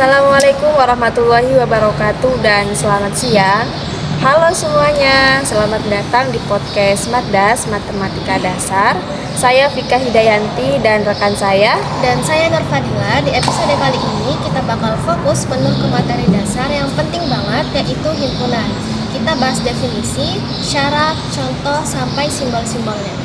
Assalamualaikum warahmatullahi wabarakatuh dan selamat siang. Halo semuanya, selamat datang di podcast Maddas Matematika Dasar. Saya Vika Hidayanti dan rekan saya. Dan saya Nur Fadila. Di episode kali ini kita bakal fokus penuh ke materi dasar yang penting banget, yaitu himpunan. Kita bahas definisi, syarat, contoh, sampai simbol-simbolnya.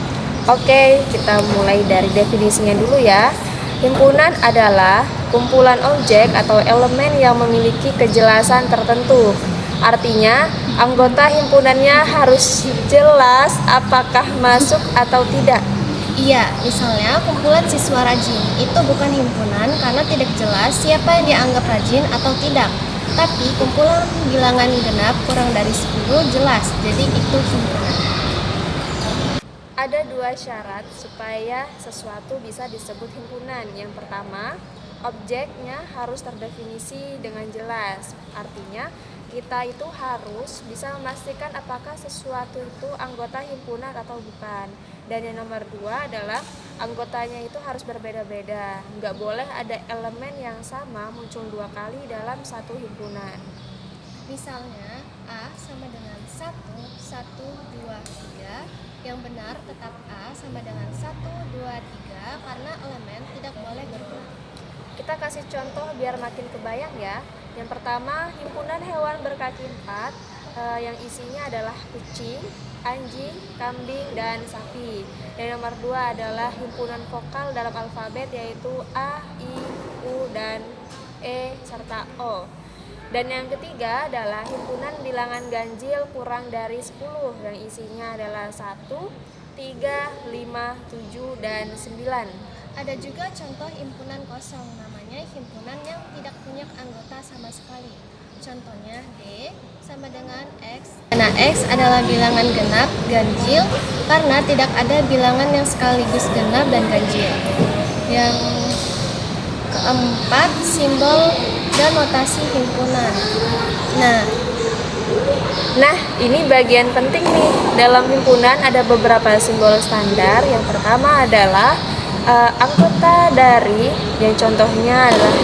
Oke, kita mulai dari definisinya dulu ya. Himpunan adalah kumpulan objek atau elemen yang memiliki kejelasan tertentu. Artinya, anggota himpunannya harus jelas apakah masuk atau tidak. Iya, misalnya kumpulan siswa rajin itu bukan himpunan karena tidak jelas siapa yang dianggap rajin atau tidak. Tapi kumpulan bilangan genap kurang dari 10 jelas, jadi itu himpunan. Ada dua syarat supaya sesuatu bisa disebut himpunan. Yang pertama, objeknya harus terdefinisi dengan jelas. Artinya, kita itu harus bisa memastikan apakah sesuatu itu anggota himpunan atau bukan. Dan yang nomor dua adalah anggotanya itu harus berbeda-beda. Nggak boleh ada elemen yang sama muncul dua kali dalam satu himpunan. Misalnya, A sama dengan 1, 1, 2, 3. Yang benar tetap A sama dengan 1, 2, 3 karena elemen tidak boleh berulang. Kita kasih contoh biar makin kebayang ya. Yang pertama, himpunan hewan berkaki 4 yang isinya adalah kucing, anjing, kambing, dan sapi. Dan nomor 2 adalah himpunan vokal dalam alfabet yaitu A, I, U, dan E serta O. Dan yang ketiga adalah himpunan bilangan ganjil kurang dari 10 yang isinya adalah 1, 3, 5, 7, dan 9. Ada juga contoh himpunan kosong, namanya himpunan yang tidak punya anggota sama sekali. Contohnya D sama dengan X. Nah, X adalah bilangan genap ganjil karena tidak ada bilangan yang sekaligus genap dan ganjil. Yang keempat, simbol dan notasi himpunan. Nah, ini bagian penting nih. Dalam himpunan ada beberapa simbol standar. Yang pertama adalah anggota dari, yang contohnya adalah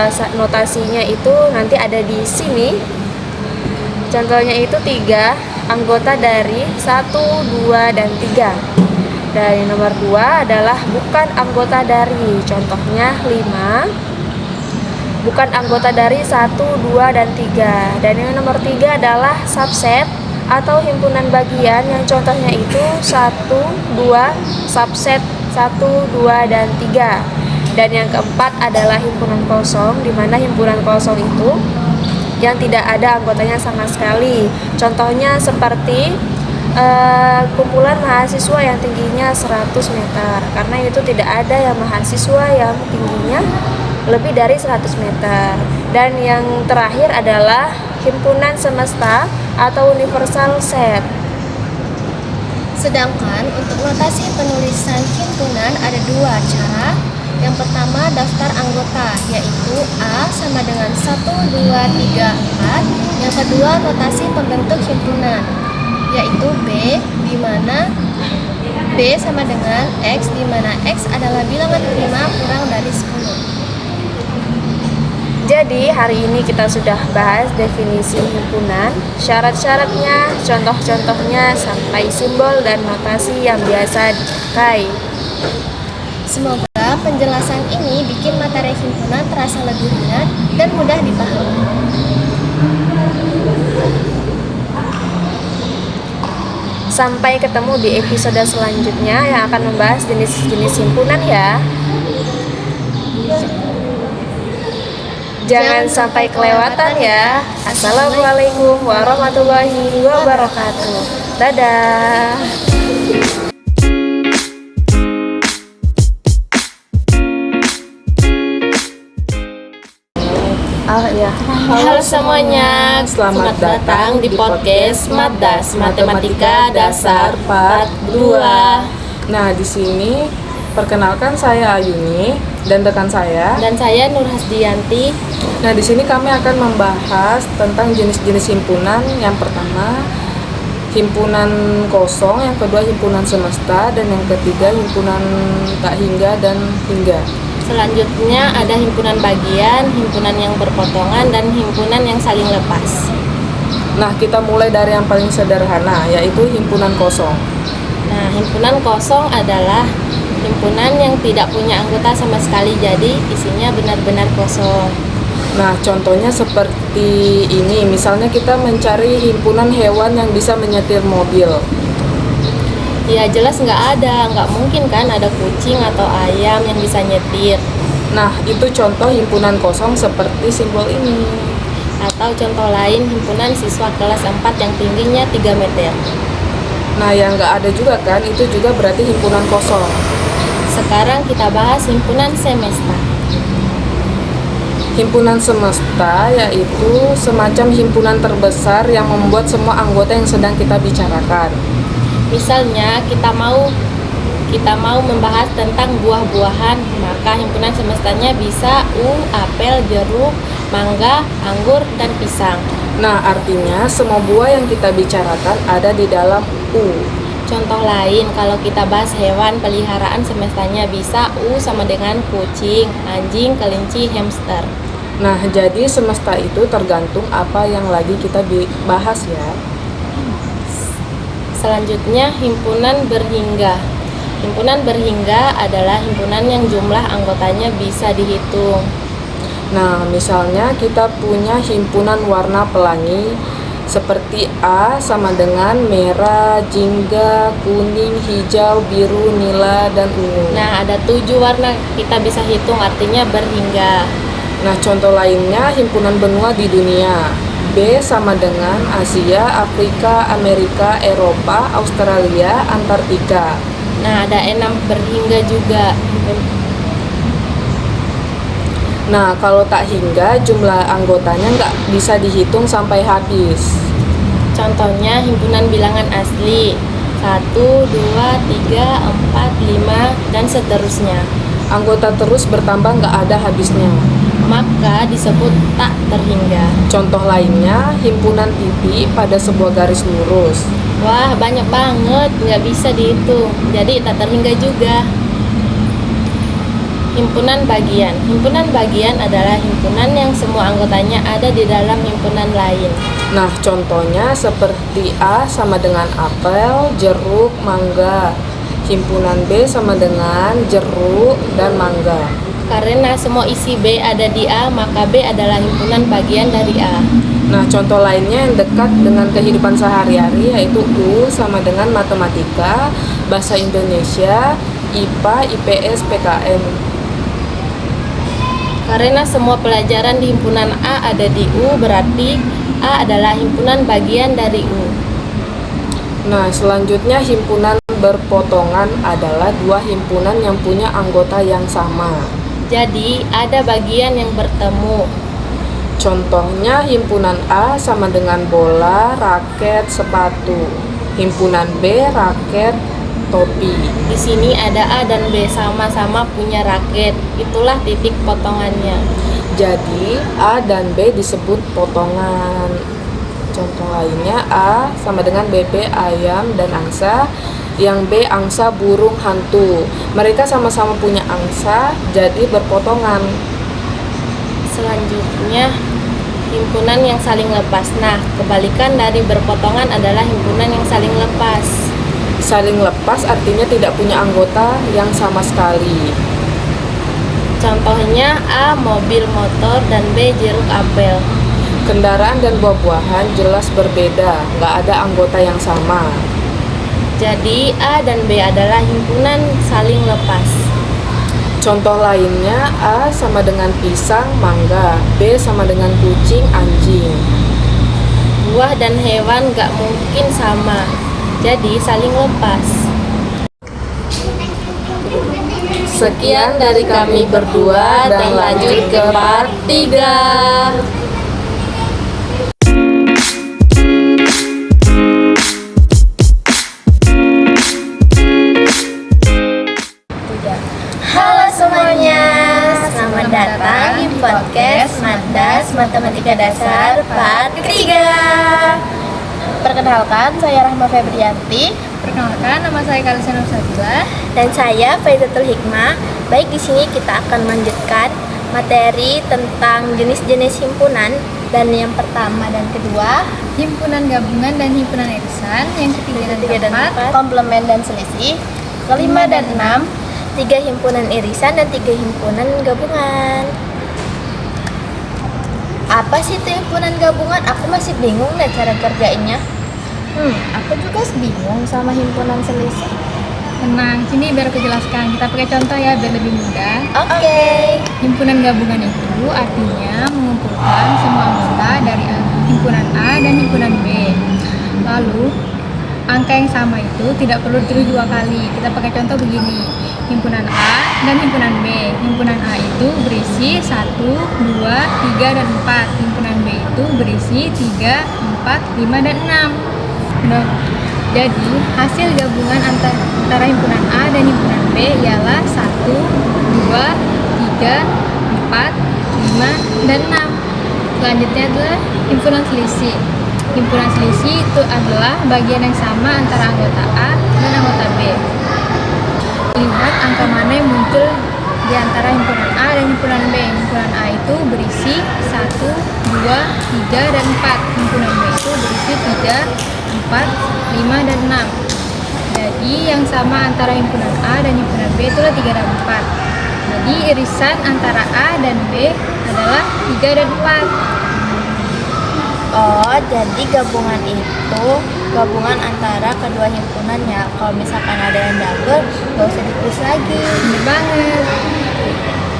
3. Notasinya itu nanti ada di sini. Contohnya itu 3, anggota dari 1, 2, dan 3. Dan yang nomor 2 adalah bukan anggota dari. Contohnya 5. Bukan anggota dari 1, 2, dan 3. Dan yang nomor 3 adalah subset atau himpunan bagian yang contohnya itu 1, 2, subset 1, 2, dan 3. Dan yang keempat adalah himpunan kosong, di mana himpunan kosong itu yang tidak ada anggotanya sama sekali. Contohnya seperti kumpulan mahasiswa yang tingginya 100 meter, karena itu tidak ada yang mahasiswa yang tingginya lebih dari 100 meter. Dan yang terakhir adalah himpunan semesta atau universal set. Sedangkan untuk notasi penulisan himpunan ada dua cara. Yang pertama, daftar anggota, yaitu A sama dengan 1, 2, 3, 4. Yang kedua, notasi pembentuk himpunan, yaitu B, di mana B sama dengan X, di mana X adalah bilangan prima kurang dari 10. Jadi hari ini kita sudah bahas definisi himpunan, syarat-syaratnya, contoh-contohnya, sampai simbol dan notasi yang biasa dipakai. Semoga penjelasan ini bikin materi himpunan terasa lebih ringan dan mudah dipahami. Sampai ketemu di episode selanjutnya yang akan membahas jenis-jenis himpunan ya. Jangan sampai kelewatan ya. Assalamualaikum warahmatullahi wabarakatuh. Dadah. Halo semuanya, selamat datang di podcast Maddas Matematika Dasar Part 2. Nah, di sini perkenalkan saya Ayuni dan rekan saya. Dan saya Nur Hasdiyanti. Nah, di sini kami akan membahas tentang jenis-jenis himpunan. Yang pertama, himpunan kosong, yang kedua himpunan semesta, dan yang ketiga himpunan tak hingga dan hingga. Selanjutnya ada himpunan bagian, himpunan yang berpotongan, dan himpunan yang saling lepas. Nah, kita mulai dari yang paling sederhana, yaitu himpunan kosong. Nah, himpunan kosong adalah himpunan yang tidak punya anggota sama sekali, jadi isinya benar-benar kosong. Nah, contohnya seperti ini, misalnya kita mencari himpunan hewan yang bisa menyetir mobil. Ya jelas nggak mungkin kan ada kucing atau ayam yang bisa nyetir. Nah, itu contoh himpunan kosong seperti simbol ini. Atau contoh lain, himpunan siswa kelas 4 yang tingginya 3 meter. Nah, yang nggak ada juga kan, itu juga berarti himpunan kosong. Sekarang kita bahas himpunan semesta. Himpunan semesta yaitu semacam himpunan terbesar yang membuat semua anggota yang sedang kita bicarakan. Misalnya kita mau membahas tentang buah-buahan, maka himpunan semestanya bisa apel, jeruk, mangga, anggur, dan pisang. Nah, artinya semua buah yang kita bicarakan ada di dalam Contoh lain, kalau kita bahas hewan peliharaan, semestanya bisa sama dengan kucing, anjing, kelinci, hamster. Nah, jadi semesta itu tergantung apa yang lagi kita bahas ya. Selanjutnya, himpunan berhingga. Himpunan berhingga adalah himpunan yang jumlah anggotanya bisa dihitung. Nah, misalnya kita punya himpunan warna pelangi seperti A sama dengan merah, jingga, kuning, hijau, biru, nila, dan ungu. Nah, ada 7 warna kita bisa hitung, artinya berhingga. Nah, contoh lainnya himpunan benua di dunia. B sama dengan Asia, Afrika, Amerika, Eropa, Australia, Antartika. Nah, ada 6 berhingga juga. Nah, kalau tak hingga, jumlah anggotanya nggak bisa dihitung sampai habis. Contohnya himpunan bilangan asli 1, 2, 3, 4, 5, dan seterusnya. Anggota terus bertambah nggak ada habisnya. Maka disebut tak terhingga. Contoh lainnya, himpunan titik pada sebuah garis lurus. Wah, banyak banget, nggak bisa dihitung. Jadi tak terhingga juga. Himpunan bagian. Himpunan bagian adalah himpunan yang semua anggotanya ada di dalam himpunan lain. Nah, contohnya seperti A sama dengan apel, jeruk, mangga. Himpunan B sama dengan jeruk dan mangga. Karena semua isi B ada di A, maka B adalah himpunan bagian dari A. Nah, contoh lainnya yang dekat dengan kehidupan sehari-hari yaitu U sama dengan matematika, bahasa Indonesia, IPA, IPS, PKN. Karena semua pelajaran di himpunan A ada di U, berarti A adalah himpunan bagian dari U. Nah, selanjutnya himpunan berpotongan adalah 2 himpunan yang punya anggota yang sama. Jadi, ada bagian yang bertemu. Contohnya himpunan A sama dengan bola, raket, sepatu. Himpunan B, raket, topi. Di sini ada A dan B sama-sama punya raket. Itulah titik potongannya. Jadi A dan B disebut potongan. Contoh lainnya A sama dengan BP ayam dan angsa, yang B angsa burung hantu. Mereka sama-sama punya angsa, jadi berpotongan. Selanjutnya, himpunan yang saling lepas. Nah, kebalikan dari berpotongan adalah himpunan yang saling lepas. Saling lepas artinya tidak punya anggota yang sama sekali. Contohnya A mobil motor dan B jeruk apel. Kendaraan dan buah-buahan jelas berbeda, nggak ada anggota yang sama. Jadi A dan B adalah himpunan saling lepas. Contoh lainnya A sama dengan pisang, mangga, B sama dengan kucing, anjing. Buah dan hewan gak mungkin sama, jadi saling lepas. Sekian dari kami berdua, dan lanjut ke part 3. Halo semuanya, selamat datang di podcast Madas Matematika Dasar part 3. Perkenalkan, saya Rahma Febrianti. Perkenalkan, nama saya Kalisa Nursabilah. Dan saya Faizatul Hikmah. Baik, di sini kita akan melanjutkan materi tentang jenis-jenis himpunan. Dan yang pertama dan kedua, Himpunan gabungan dan himpunan irisan. Yang ketiga dan keempat, komplement dan selisih. Kelima dan enam, 3 himpunan irisan dan 3 himpunan gabungan. Apa sih itu himpunan gabungan? Aku masih bingung deh cara kerjainnya. Aku juga bingung sama himpunan selisih. Tenang, sini biar aku jelaskan. Kita pakai contoh ya biar lebih mudah. Oke. Himpunan gabungan itu artinya mengumpulkan semua anggota dari himpunan A dan himpunan B. Lalu, angka yang sama itu tidak perlu ditulis 2 kali. Kita pakai contoh begini. Himpunan A dan himpunan B. Himpunan A itu berisi 1, 2, 3, dan 4. Himpunan B itu berisi 3, 4, 5, dan 6. Nah, jadi hasil gabungan antara himpunan A dan himpunan B ialah 1, 2, 3, 4, 5, dan 6. Selanjutnya adalah himpunan selisih. Himpunan selisih itu adalah bagian yang sama antara anggota A dan anggota B. Lihat angka mana yang muncul di antara himpunan A dan himpunan B. Himpunan A itu berisi 1, 2, 3, dan 4. Himpunan B itu berisi 3, 4, 5, dan 6. Jadi yang sama antara himpunan A dan himpunan B itulah 3 dan 4. Jadi irisan antara A dan B adalah 3 dan 4. Oh, jadi gabungan itu gabungan antara kedua himpunannya. Kalau misalkan ada yang double, gak usah ditulis lagi. Bener banget.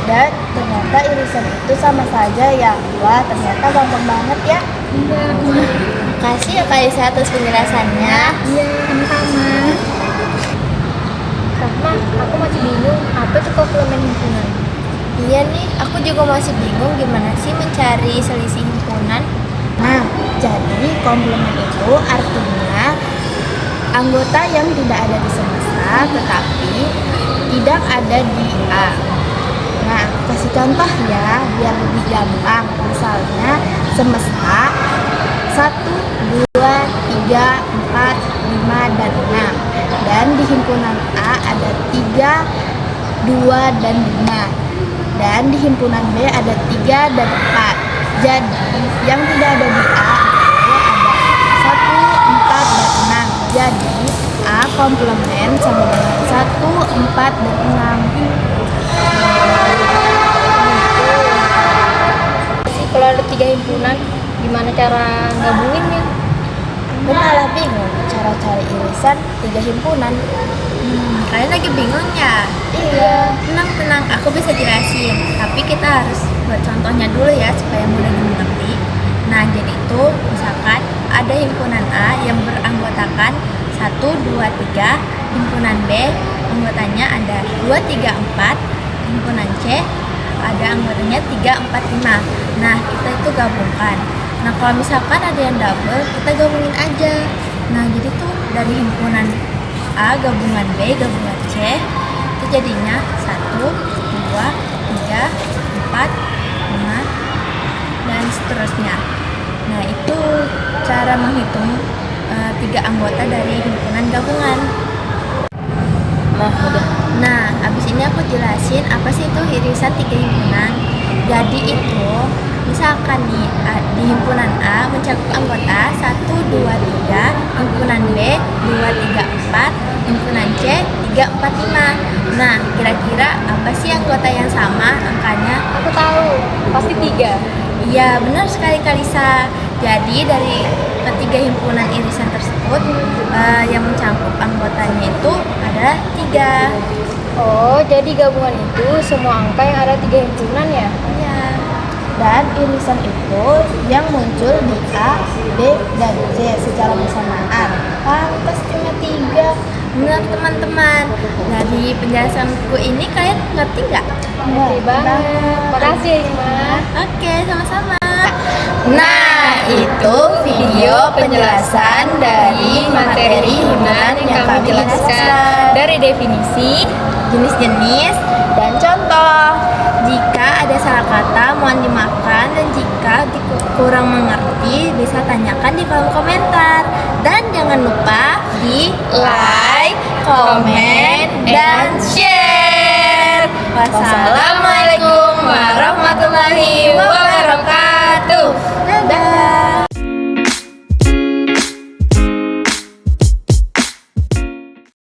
Dan ternyata irisan itu sama saja ya. Wah, ternyata gampang banget ya. Iya, Makasih ya Kak Isa atas penjelasannya. iya, sama-sama. Sama, aku masih bingung apa itu komplement himpunan. Iya nih, aku juga masih bingung gimana sih mencari selisih himpunan. Nah, jadi komplement itu artinya anggota yang tidak ada di semesta tetapi tidak ada di A. Nah, kasih contoh ya biar lebih gampang. Misalnya semesta 1, 2, 3, 4, 5, dan 6. Dan di himpunan A ada 3, 2, dan 5. Dan di himpunan B ada 3 dan 4. Jadi yang tidak ada di A itu ada 1, 4, dan 6. Jadi A komplement sama dengan 1, 4, dan 6. Kalau ada 3 himpunan, gimana cara gabunginnya? Aku malah bingung cara cari irisan 3 himpunan. Kalian lagi bingung ya? Iya. Tenang, aku bisa jelasin. Tapi kita harus buat contohnya dulu ya supaya mudah dimengerti. Nah, jadi itu misalkan ada himpunan A yang beranggotakan 1, 2, 3. Himpunan B anggotanya ada 2, 3, 4. Himpunan C ada anggotanya 3, 4, 5. Nah, kita itu gabungkan. Nah, kalau misalkan ada yang double, kita gabungin aja. Nah, jadi tuh dari himpunan A gabungan B gabungan C itu jadinya 1, 2, 3, 4, 5, dan seterusnya. Nah, itu cara menghitung 3 anggota dari himpunan gabungan. Nah, abis ini aku jelasin apa sih itu irisan 3 himpunan. Jadi itu misalkan nih di himpunan A mencakup anggota 1, 2, 3, himpunan B 2, 3, 4, himpunan C 3, 4, 5. Nah, kira-kira apa sih anggota yang sama angkanya? Aku tahu, pasti 3. Iya, benar sekali Kalisa. Jadi dari ketiga himpunan irisan tersebut yang mencakup anggotanya itu ada 3. Oh, jadi gabungan itu semua angka yang ada 3 himpunan ya? Iya. Dan irisan itu yang muncul di A, B, dan C secara bersamaan. Pantas cuma 3. Benar teman-teman. Dari penjelasanku ini kalian ngerti nggak? Ngerti banget. Makasih ya, Ima. Oke, sama-sama. Nah, itu video penjelasan dari materi himpunan yang kami jelaskan dari definisi, jenis-jenis, dan contoh. Jika ada salah kata mohon dimaafkan, dan jika kurang mengerti bisa tanyakan di kolom komentar. Dan jangan lupa like, comment, dan share. Wassalamualaikum